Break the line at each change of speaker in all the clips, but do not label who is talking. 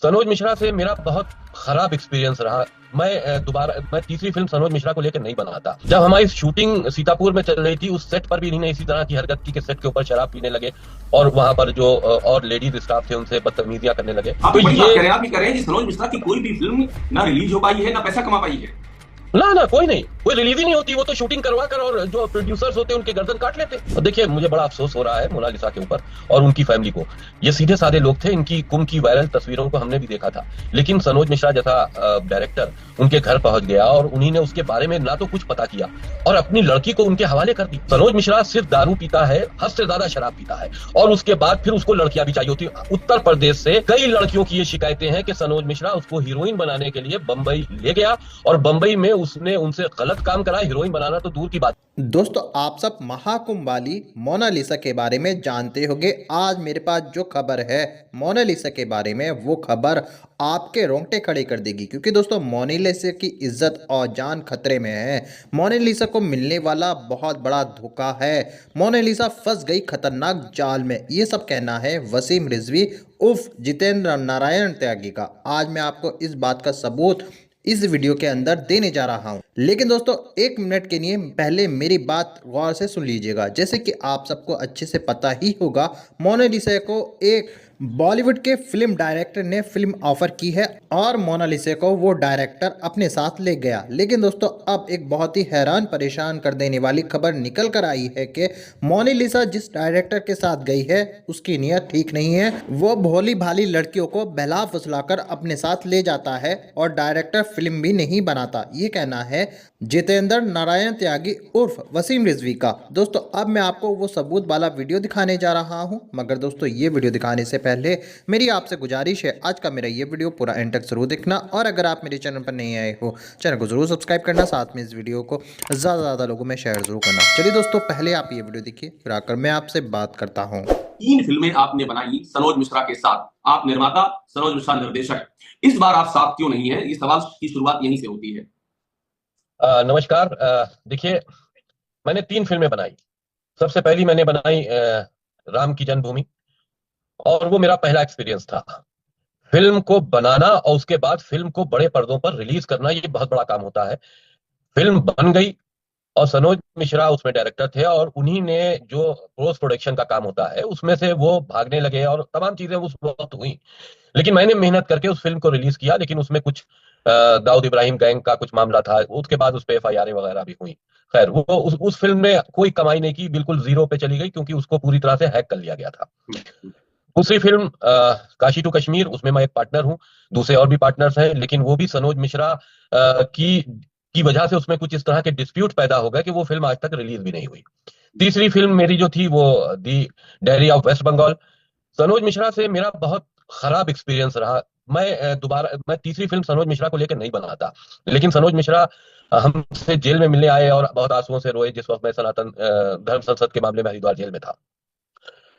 सनोज मिश्रा से मेरा बहुत खराब एक्सपीरियंस रहा। मैं तीसरी फिल्म सनोज मिश्रा को लेकर नहीं बनाता। जब हमारी शूटिंग सीतापुर में चल रही थी, उस सेट पर भी इन्होंने इसी तरह की हरकत की कि सेट के ऊपर शराब पीने लगे और वहां पर जो और लेडीज स्टाफ थे उनसे बदतमीजियां करने लगे।
आप
तो
एक बड़ी बात
ये
कह रहे हैं। आप ये कह रहे हैं कि सनोज मिश्रा की कोई भी फिल्म ना रिलीज हो पाई है ना पैसा कमा पाई है।
ना ना, कोई नहीं, कोई रिलीज ही नहीं होती। वो तो शूटिंग करवा कर और जो प्रोड्यूसर्स होते हैं उनके गर्दन काट लेते। और देखिए, मुझे बड़ा अफसोस हो रहा है मोनालिसा के ऊपर और उनकी फैमिली को। ये सीधे साधे लोग थे, इनकी कुम की वायरल तस्वीरों को हमने भी देखा था। लेकिन सनोज मिश्रा जैसा डायरेक्टर उनके घर पहुंच गया और उन्हीं ने उसके बारे में ना तो कुछ पता किया और अपनी लड़की को उनके हवाले कर दी। सनोज मिश्रा सिर्फ दारू पीता है, हद से ज्यादा शराब पीता है, और उसके बाद फिर उसको लड़कियां भी चाहिए होती। उत्तर प्रदेश से कई लड़कियों की ये शिकायतें हैं कि सनोज मिश्रा उसको हीरोइन बनाने के लिए बंबई ले गया और बंबई में उसने उनसे गलत काम करा। हीरोइन बनाना तो दूर की बात।
दोस्तों, आप सब महाकुंभ वाली मोनालिसा के बारे में जानते होंगे। आज मेरे पास जो खबर है मोनालिसा के बारे में, वो खबर आपके रोंगटे खड़े कर देगी, क्योंकि दोस्तों मोनालिसा की इज्जत और जान खतरे में है। मोनालिसा को मिलने वाला बहुत बड़ा धोखा है। मोनालिसा फंस गई खतरनाक जाल में, ये सब कहना है वसीम रिजवी उर्फ जितेंद्र नारायण त्यागी का। आज मैं आपको इस बात का सबूत इस वीडियो के अंदर देने जा रहा हूं। लेकिन दोस्तों, एक मिनट के लिए पहले मेरी बात गौर से सुन लीजिएगा। जैसे कि आप सबको अच्छे से पता ही होगा, मोनालिसा को एक बॉलीवुड के फिल्म डायरेक्टर ने फिल्म ऑफर की है और मोनालिसा को वो डायरेक्टर अपने साथ ले गया। लेकिन दोस्तों, अब एक बहुत ही हैरान परेशान कर देने वाली खबर निकल कर आई है कि मोनालिसा जिस डायरेक्टर के साथ गई है उसकी नीयत ठीक नहीं है। वो भोली भाली लड़कियों को बहला फुसलाकर अपने साथ ले जाता है और डायरेक्टर फिल्म भी नहीं बनाता। ये कहना है जितेंद्र नारायण त्यागी उर्फ वसीम रिजवी का। दोस्तों, अब मैं आपको वो सबूत वाला वीडियो दिखाने जा रहा हूं। मगर दोस्तों, ये वीडियो दिखाने से पहले मेरी आपसे गुजारिश है, आज का मेरा ये वीडियो पूरा एंड तक जरूर देखना, और अगर आप मेरे चैनल पर नहीं आए हो, चैनल को जरूर सब्सक्राइब करना, साथ में इस वीडियो को ज़्यादा से ज़्यादा लोगों में शेयर जरूर करना। चलिए दोस्तों, पहले आप ये वीडियो देखिए, फिर आकर मैं आपसे बात करता हूँ।
3 फिल्में आपने बनाई सनोज मिश्रा के साथ। आप निर्माता, सनोज मिश्रा निर्देशक। इस बार आप साथ क्यों नहीं है? ये सवाल की शुरुआत यहीं से होती है।
नमस्कार। देखिए, मैंने 3 फिल्में बनाई। सबसे पहली मैंने बनाई राम की जन्मभूमि, और वो मेरा पहला एक्सपीरियंस था। फिल्म को बनाना और उसके बाद फिल्म को बड़े पर्दों पर रिलीज करना, ये बहुत बड़ा काम होता है। फिल्म बन गई और सनोज मिश्रा उसमें डायरेक्टर थे, और उन्हीं ने जो पोस्ट प्रोडक्शन का काम होता है उसमें से वो भागने लगे और तमाम चीजें उस वक्त हुई। लेकिन मैंने मेहनत करके उस फिल्म को रिलीज किया। लेकिन उसमें कुछ दाऊद इब्राहिम गैंग का कुछ मामला था, उसके बाद उस पर FIR वगैरह भी हुई। खैर, वो उस फिल्म ने कोई कमाई नहीं की, बिल्कुल जीरो पे चली गई, क्योंकि उसको पूरी तरह से हैक कर लिया गया था। दूसरी फिल्म काशी टू कश्मीर, उसमें मैं एक पार्टनर हूँ। दूसरे और भी पार्टनर्स हैं, लेकिन वो भी सनोज मिश्रा की वजह से उसमें कुछ इस तरह के डिस्प्यूट पैदा हो गए कि वो फिल्म आज तक रिलीज भी नहीं हुई। तीसरी फिल्म मेरी जो थी वो the diary of West Bengal. Sanoj Mishra से मेरा बहुत खराब एक्सपीरियंस रहा। मैं तीसरी फिल्म सनोज मिश्रा को लेकर नहीं बनाता। लेकिन सनोज मिश्रा हमसे जेल में मिलने आए और बहुत आंसुओं से रोए, जिस वक्त मैं सनातन धर्म संसद के मामले में हरिद्वार जेल में था।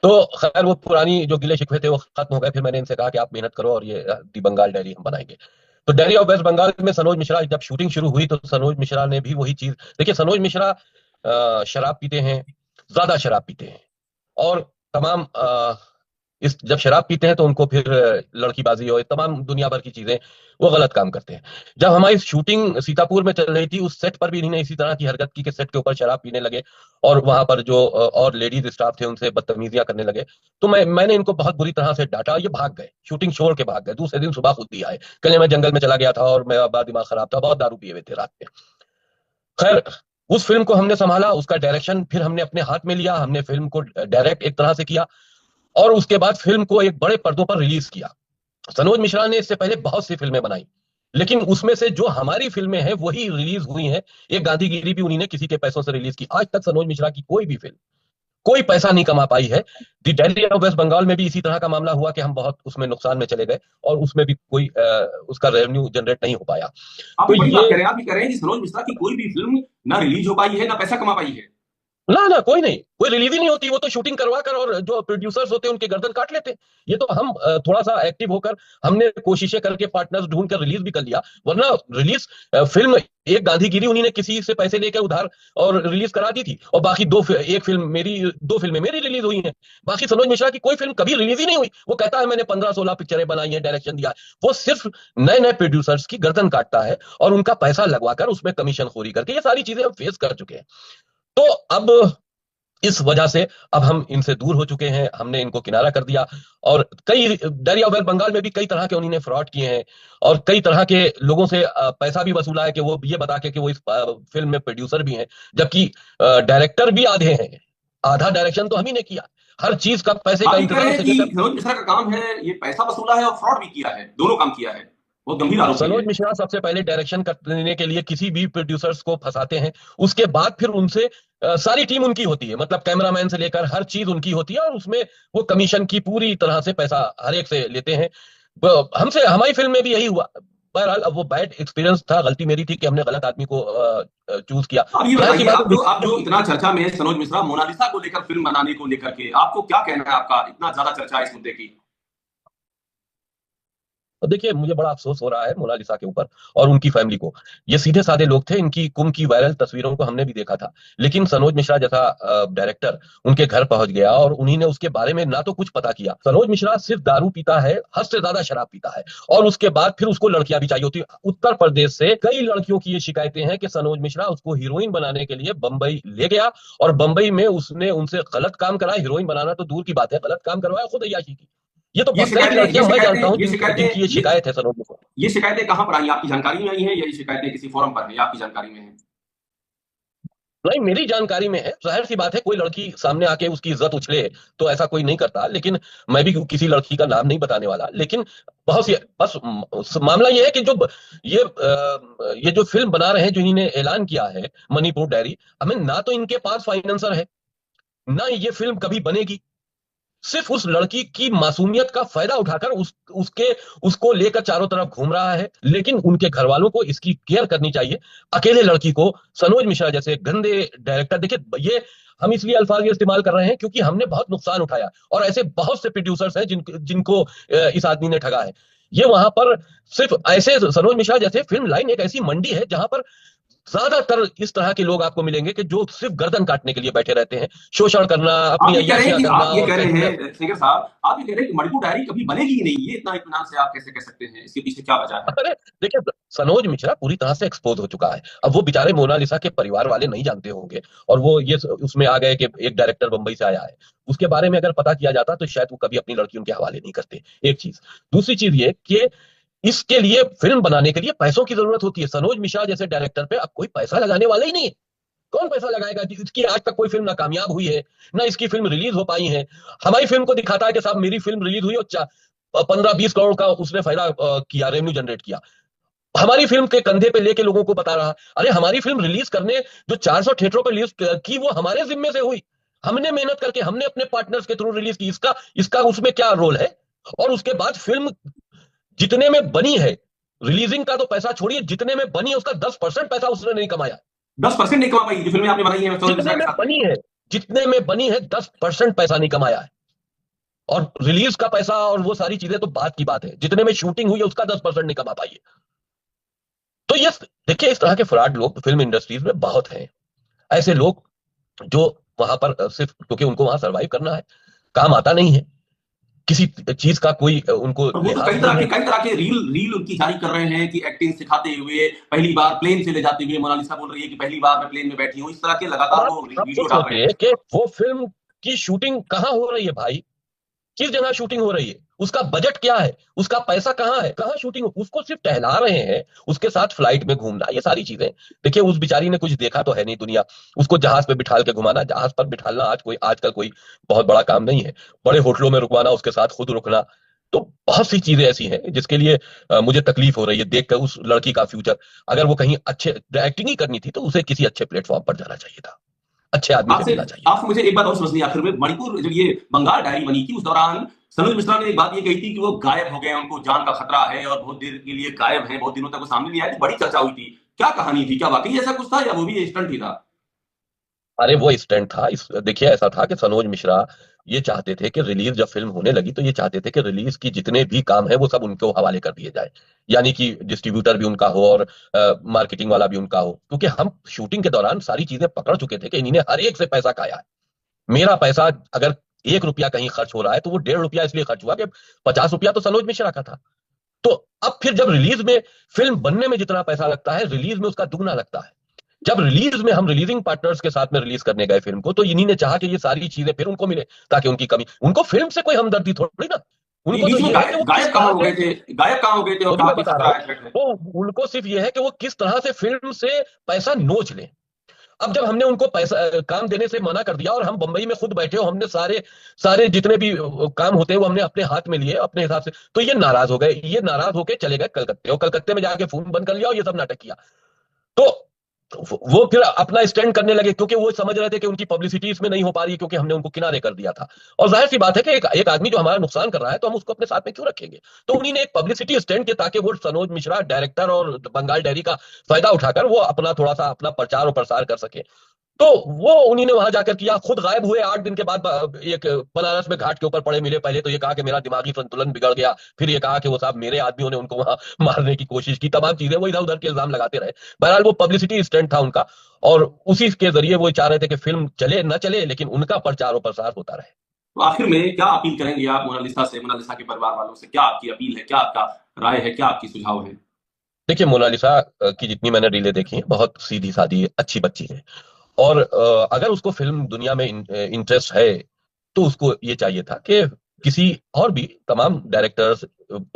तो खैर, वो पुरानी जो गिले शिकवे थे वो खत्म हो गए। फिर मैंने इनसे कहा कि आप मेहनत करो और ये दी बंगाल डायरी हम बनाएंगे। तो डायरी ऑफ वेस्ट बंगाल में सनोज मिश्रा जब शूटिंग शुरू हुई तो सनोज मिश्रा ने भी वही चीज। देखिए, सनोज मिश्रा शराब पीते हैं, ज्यादा शराब पीते हैं, और तमाम इस जब शराब पीते हैं तो उनको फिर लड़कीबाजी और तमाम दुनिया भर की चीजें, वो गलत काम करते हैं। जब हमारी शूटिंग सीतापुर में चल रही थी, उस सेट पर भी इन्होंने इसी तरह की हरकत की कि सेट के ऊपर शराब पीने लगे और वहां पर जो और लेडीज स्टाफ थे उनसे बदतमीजियां करने लगे। तो मैंने इनको बहुत बुरी तरह से डांटा। ये भाग गए, शूटिंग छोड़ के भाग गए। दूसरे दिन सुबह खुद ही आए, कहने मैं जंगल में चला गया था और मेरा बड़ा दिमाग खराब था, बहुत दारू पिए हुए थे रात में। खैर, उस फिल्म को हमने संभाला, उसका डायरेक्शन फिर हमने अपने हाथ में लिया। हमने फिल्म को डायरेक्ट एक तरह से किया और उसके बाद फिल्म को एक बड़े पर्दों पर रिलीज किया। सनोज मिश्रा ने इससे पहले बहुत सी फिल्में बनाई, लेकिन उसमें से जो हमारी फिल्में हैं वही रिलीज हुई हैं। एक गांधीगिरी भी उन्हीं ने किसी के पैसों से रिलीज की। आज तक सनोज मिश्रा की कोई भी फिल्म कोई पैसा नहीं कमा पाई है। दी डायरी ऑफ वेस्ट बंगाल में भी इसी तरह का मामला हुआ कि हम बहुत उसमें नुकसान में चले गए और उसमें भी कोई उसका रेवेन्यू जनरेट नहीं हो पाया।
आप
तो
एक बड़ी बात
ये
कह रहे हैं। आप ये कह रहे हैं कि सनोज मिश्रा की कोई भी फिल्म ना रिलीज हो पाई है ना पैसा कमा पाई है।
ना ना, कोई नहीं, कोई रिलीज ही नहीं होती। वो तो शूटिंग करवा कर और जो प्रोड्यूसर्स होते हैं उनके गर्दन काट लेते हैं। ये तो हम थोड़ा सा एक्टिव होकर हमने कोशिशें करके पार्टनर्स ढूंढ कर रिलीज भी कर लिया, वरना रिलीज फिल्म एक गांधीगिरी उन्हीं ने किसी से पैसे लेकर उधार और रिलीज करा दी थी, और बाकी एक फिल्म मेरी, दो फिल्में मेरी रिलीज हुई हैं। बाकी सनोज मिश्रा की कोई फिल्म कभी रिलीज ही नहीं हुई। वो कहता है मैंने 15-16 पिक्चरें बनाई हैं, डायरेक्शन दिया है। वो सिर्फ नए नए प्रोड्यूसर्स की गर्दन काटता है और उनका पैसा लगवाकर उसमें कमीशन खोरी करके, ये सारी चीजें हम फेस कर चुके हैं। तो अब इस वजह से अब हम इनसे दूर हो चुके हैं, हमने इनको किनारा कर दिया। और कई दरिया वेल बंगाल में भी कई तरह के उन्होंने फ्रॉड किए हैं, और कई तरह के लोगों से पैसा भी वसूला है कि वो ये बता के कि वो इस फिल्म में प्रोड्यूसर भी हैं, जबकि डायरेक्टर भी आधे हैं। आधा डायरेक्शन तो हम ही ने किया, हर चीज का पैसे का
आप ये कह रहे
इंतजाम
हैं
से
कि
लेकर।
सनोज मिश्रा का काम है ये पैसा वसूला है और फ्रॉड भी किया है, दोनों काम किया है। बहुत गंभीर आरोप है
सनोज
ये।
मिश्रा सबसे पहले डायरेक्शन करने के लिए किसी भी प्रोड्यूसर्स को फंसाते हैं, उसके बाद फिर उनसे सारी टीम उनकी होती है, मतलब कैमरामैन से लेकर हर चीज उनकी होती है, और उसमें वो कमीशन की पूरी तरह से पैसा हर एक से लेते हैं। हमसे हमारी फिल्म में भी यही हुआ। बहरहाल अब वो बैड एक्सपीरियंस था, गलती मेरी थी कि हमने गलत आदमी को चूज किया।
अब ये
जाहिर सी
बताइए,
बात है।
आप जो इतना चर्चा में है सनोज मिश्रा मोनालिसा को लेकर, फिल्म बनाने को लेकर के, आपको क्या कहना है? आपका इतना ज्यादा चर्चा है इस मुद्दे की।
तो देखिए, मुझे बड़ा अफसोस हो रहा है मोनालिसा के ऊपर और उनकी फैमिली को। ये सीधे साधे लोग थे, इनकी कुम की वायरल तस्वीरों को हमने भी देखा था, लेकिन सनोज मिश्रा जैसा डायरेक्टर उनके घर पहुंच गया और उन्हीं ने उसके बारे में ना तो कुछ पता किया। सनोज मिश्रा सिर्फ दारू पीता है, हद से ज्यादा शराब पीता है, और उसके बाद फिर उसको लड़कियां भी चाहिए होती है। उत्तर प्रदेश से कई लड़कियों की ये शिकायतें हैं कि सनोज मिश्रा उसको हीरोइन बनाने के लिए बंबई ले गया, और बंबई में उसने उनसे गलत काम करा। हीरोइन बनाना तो दूर की बात है, गलत काम करवाया खुद अय्याशी की। ये तो
ये
बहुत सारी
शिकायतें ये
लड़कियां मैं जानता हूं
शिकायतें ये
जिनकी ये
शिकायतें ये
शिकायत है सनोज मिश्रा।
ये शिकायतें कहां पर आई? आपकी जानकारी में आई हैं या ये शिकायतें किसी फोरम पर है या आपकी जानकारी में है?
नहीं, मेरी जानकारी में है। जाहिर सी बात है, कोई लड़की सामने आके उसकी इज्जत उछले तो ऐसा कोई नहीं करता, लेकिन मैं भी किसी लड़की का नाम नहीं बताने वाला। लेकिन बहुत सी, बस मामला ये है कि जो ये जो फिल्म बना रहे हैं, जो इन्होंने ऐलान किया है मणिपुर डायरी, हमें ना तो इनके पास फाइनेंसर है, ना ये फिल्म कभी बनेगी। सिर्फ उस लड़की की मासूमियत का फायदा उठाकर उसके उसको लेकर चारों तरफ घूम रहा है। लेकिन उनके घर वालों को इसकी केयर करनी चाहिए। अकेले लड़की को सनोज मिश्रा जैसे गंदे डायरेक्टर, देखिए ये हम इसलिए अल्फाज ये इस्तेमाल कर रहे हैं क्योंकि हमने बहुत नुकसान उठाया, और ऐसे बहुत से प्रोड्यूसर्स हैं जिनको इस आदमी ने ठगा है। ये वहां पर सिर्फ ऐसे सनोज मिश्रा जैसे, फिल्म लाइन एक ऐसी मंडी है जहां पर ज्यादातर इस तरह के लोग आपको मिलेंगे कि जो सिर्फ गर्दन काटने के लिए बैठे रहते हैं, शोषण करना, अपनी अय्याशियां करना,
आप ये
और
कह रहे
कहीं ना।
हैं शेखर साहब, आप ये कह रहे हैं कि मणिपुर डायरी कभी बनेगी ही नहीं, ये इतना इत्मीनान से आप कैसे कह सकते हैं? इसके पीछे क्या वजह है?
अरे देखिए, सनोज मिश्रा पूरी तरह से एक्सपोज हो चुका है। अब वो बेचारे मोनालिसा के परिवार वाले नहीं जानते होंगे, और वो ये उसमें आ गए कि एक डायरेक्टर बंबई से आया है। उसके बारे में अगर पता किया जाता तो शायद वो कभी अपनी लड़की उनके हवाले नहीं करते। एक चीज। दूसरी चीज ये कि इसके लिए, फिल्म बनाने के लिए पैसों की जरूरत होती है। सनोज मिश्रा जैसे डायरेक्टर पे अब कोई पैसा लगाने वाला ही नहीं है। कौन पैसा लगाएगा? इसकी आज तक कोई फिल्म ना कामयाब हुई है, ना इसकी फिल्म रिलीज हो पाई है। हमारी फिल्म को दिखाता है कि साहब मेरी फिल्म रिलीज हुई और 15-20 करोड़ का उसने फायदा किया, रेवेन्यू जनरेट किया। हमारी फिल्म के कंधे पे लेके लोगों को बता रहा, अरे हमारी फिल्म रिलीज करने जो 400 थिएटरों पर रिलीज की, वो हमारे जिम्मे से हुई। हमने मेहनत करके, हमने अपने पार्टनर्स के थ्रू रिलीज की। इसका इसका उसमें क्या रोल है? और उसके बाद फिल्म जितने में बनी है, रिलीजिंग का तो पैसा छोड़िए, जितने में बनी है उसका 10% पैसा उसने नहीं कमाया।
10% नहीं कमा पाई जो फिल्में आपने बनाई है सनोज
जितने
मिश्रा के
में
साथ में।
बनी है, जितने में बनी है 10% पैसा नहीं कमाया है। और रिलीज का पैसा और वो सारी चीजें तो बात की बात है, जितने में शूटिंग हुई है उसका 10% नहीं कमा पाई है। तो ये, देखिए, इस तरह के फ्रॉड लोग फिल्म इंडस्ट्रीज में बहुत हैं। ऐसे लोग जो वहां पर सिर्फ क्योंकि उनको वहां सरवाइव करना है, काम आता नहीं है, किसी चीज का कोई उनको
और वो तो
लिहाज नहीं है।
कई तरह के रील रील उनकी जारी कर रहे हैं कि एक्टिंग सिखाते हुए, पहली बार प्लेन से ले जाते हुए, मोनालिसा बोल रही है कि पहली बार मैं प्लेन में बैठी हूँ, इस तरह के
अब
लगातार
आप
वो
आप खुद
वीडियो डाल रहे
सोचिए
हैं।
कि वो फिल्म की शूटिंग कहाँ हो रही है भाई, किस जगह शूटिंग हो रही है, उसका बजट क्या है, उसका पैसा कहाँ है, कहाँ शूटिंग हो, उसको सिर्फ टहला रहे हैं, उसके साथ फ्लाइट में घूमना, ये सारी चीजें। देखिए, उस बेचारी ने कुछ देखा तो है नहीं दुनिया। उसको जहाज पे बिठाल के घुमाना, जहाज पर बिठालना आजकल कोई बहुत बड़ा काम नहीं है। बड़े होटलों में रुकवाना, उसके साथ खुद रुकना, तो बहुत सी चीजें ऐसी हैं जिसके लिए मुझे तकलीफ हो रही है देखकर उस लड़की का फ्यूचर। अगर वो कहीं अच्छे एक्टिंग ही करनी थी तो उसे किसी अच्छे प्लेटफॉर्म पर जाना चाहिए था, अच्छे आदमी से
आपसे
मिलना चाहिए था।
आपसे मुझे एक बात और समझनी है आखिर में, मणिपुर जब ये बंगाल डायरी बनी थी उस दौरान सनोज मिश्रा ने एक बात ये कही थी कि वो गायब हो गए हैं, उनको जान का खतरा है और बहुत देर के लिए गायब हैं, बहुत दिनों तक वो सामने नहीं आए थे, बड़ी चर्चा हुई थी। क्या कहानी थी? क्या वाकई ऐसा कुछ था या वो भी स्टंट ही था?
अरे वो स्टैंड था देखिए ऐसा था कि सनोज मिश्रा ये चाहते थे कि रिलीज जब फिल्म होने लगी तो ये चाहते थे कि रिलीज की जितने भी काम है वो सब उनको हवाले कर दिए जाए, यानी कि डिस्ट्रीब्यूटर भी उनका हो और मार्केटिंग वाला भी उनका हो, क्योंकि हम शूटिंग के दौरान सारी चीजें पकड़ चुके थे कि इन्हीं ने हर एक से पैसा खाया है। मेरा पैसा अगर 1 रुपया कहीं खर्च हो रहा है तो वो 1.5 रुपया इसलिए खर्च हुआ कि 50 रुपया तो सनोज मिश्रा का था। तो अब फिर जब रिलीज में फिल्म बनने में जितना पैसा लगता है रिलीज में उसका दुगना लगता है। जब रिलीज में हम रिलीजिंग पार्टनर्स के साथ में रिलीज करने गए फिल्म को तो इन्हीं ने चाहा कि ये सारी चीजें फिर उनको मिले, ताकि उनकी कमी, उनको फिल्म से कोई हमदर्दी थोड़ी ना, उनको तो
बीच में
ये है कि वो किस
गायब कहाँ
तरह
हो
से,
गए थे, गायब कहाँ हो गए थे और
वही
कहा
मैं
कि
बता रहा
खतरा
हूँ,
है, थ्रेट है।
वो उनको सिर्फ ये है कि वो किस तरह से फिल्म से पैसा नोच ले। अब जब हमने उनको पैसा काम देने से मना कर दिया और हम बंबई में खुद बैठे हो, हमने सारे सारे जितने भी काम होते हैं वो हमने अपने हाथ में लिए अपने हिसाब से, तो ये नाराज हो गए, ये नाराज होके चले गए कलकत्ते और कलकत्ते में जाके फोन बंद कर लिया और ये सब नाटक किया। तो वो फिर अपना स्टैंड करने लगे क्योंकि वो समझ रहे थे कि उनकी पब्लिसिटी इसमें नहीं हो पा रही है क्योंकि हमने उनको किनारे कर दिया था। और जाहिर सी बात है कि एक आदमी जो हमारा नुकसान कर रहा है तो हम उसको अपने साथ में क्यों रखेंगे। तो उन्हीं ने एक पब्लिसिटी स्टैंड किया ताकि वो सनोज मिश्रा डायरेक्टर और बंगाल डायरी का फायदा उठाकर वो अपना थोड़ा सा अपना प्रचार और प्रसार कर सके। तो वो उन्हीं ने वहां जाकर किया, खुद गायब हुए 8 दिन के बाद एक बनारस में घाट के ऊपर पड़े मिले, पहले तो ये कहा कि मेरा दिमागी संतुलन बिगड़ गया, फिर ये कहा कि वो साहब मेरे आदमियों ने उनको वहां मारने की कोशिश की, तमाम चीजें वो इधर उधर के इल्जाम लगाते रहे। बहरहाल वो पब्लिसिटी स्टंट था उनका, और उसी के जरिए वो चाह रहे थे कि फिल्म चले न चले लेकिन उनका प्रचार और प्रसार होता रहे।
तो आखिर में क्या अपील करेंगे आप मोनालिसा से, मोनालिसा के परिवार वालों से? क्या आपकी अपील है, क्या आपका राय है, क्या आपकी सुझाव है?
देखिए मोनालिसा की जितनी मैंने रीलें देखी हैं बहुत सीधी सादी अच्छी बच्ची है, और अगर उसको फिल्म दुनिया में इंटरेस्ट है तो उसको ये चाहिए था कि किसी और भी तमाम डायरेक्टर्स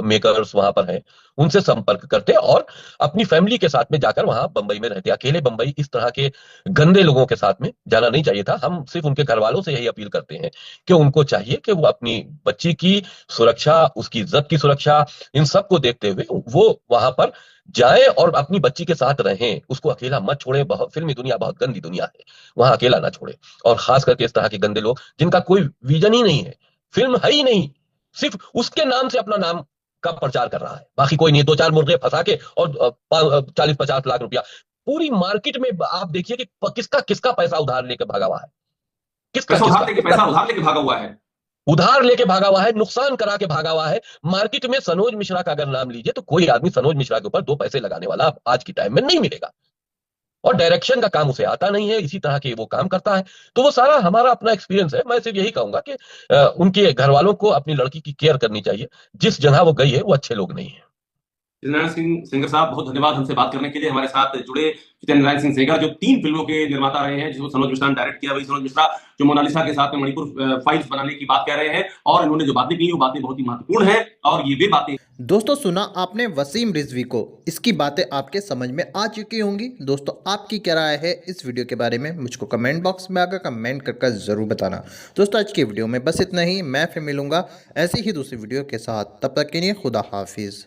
मेकर्स वहां पर हैं उनसे संपर्क करते और अपनी फैमिली के साथ में जाकर वहां बंबई में रहते। अकेले बंबई इस तरह के गंदे लोगों के साथ में जाना नहीं चाहिए था। हम सिर्फ उनके घर वालों से यही अपील करते हैं कि उनको चाहिए कि वो अपनी बच्ची की सुरक्षा, उसकी इज्जत की सुरक्षा, इन सब को देखते हुए वो वहां पर जाए और अपनी बच्ची के साथ रहें, उसको अकेला मत छोड़े। बहुत फिल्मी दुनिया बहुत गंदी दुनिया है, वहां अकेला ना छोड़े। और खास करके इस तरह के गंदे लोग जिनका कोई विजन ही नहीं है, फिल्म है ही नहीं, सिर्फ उसके नाम से अपना नाम का प्रचार कर रहा है, बाकी कोई नहीं। 2-4 मुर्गे फंसा के और 40-50 लाख रुपया पूरी मार्केट में आप देखिए कि किसका किसका पैसा उधार लेकर भागा हुआ है, किसका किसका किसका
पैसा उधार लेके भागा हुआ है।
उधार लेके भागा हुआ है, नुकसान करा के भागा हुआ है। मार्केट में सनोज मिश्रा का अगर नाम लीजिए तो कोई आदमी सनोज मिश्रा के ऊपर 2 पैसे लगाने वाला आज की टाइम में नहीं मिलेगा। और डायरेक्शन का काम उसे आता नहीं है, इसी तरह के वो काम करता है। तो वो सारा हमारा अपना एक्सपीरियंस है। मैं सिर्फ यही कहूंगा कि उनके घर वालों को अपनी लड़की की केयर करनी चाहिए। जिस जगह वो गई है वो अच्छे लोग नहीं है।
जितेंद्र सिंह सेंगर साहब, बहुत धन्यवाद हमसे बात करने के लिए। हमारे साथ जुड़े जितेंद्र सिंह सेंगर, जो 3 फिल्मों के निर्माता रहे हैं, जिसको सनोज मिश्रा ने डायरेक्ट किया। वही सनोज मिश्रा जो मोनालिसा के साथ में मणिपुर फाइल्स बनाने की बात कह रहे हैं, और इन्होंने जो बातें की वो बातें बहुत ही महत्वपूर्ण है, और ये वे बातें।
दोस्तों सुना आपने वसीम रिजवी को, इसकी बातें आपके समझ में आ चुकी होंगी। दोस्तों आपकी क्या राय है इस वीडियो के बारे में, मुझको कमेंट बॉक्स में आकर कमेंट कर ज़रूर बताना। दोस्तों आज की वीडियो में बस इतना ही, मैं फिर मिलूंगा ऐसी ही दूसरी वीडियो के साथ, तब तक के लिए खुदा हाफिज़।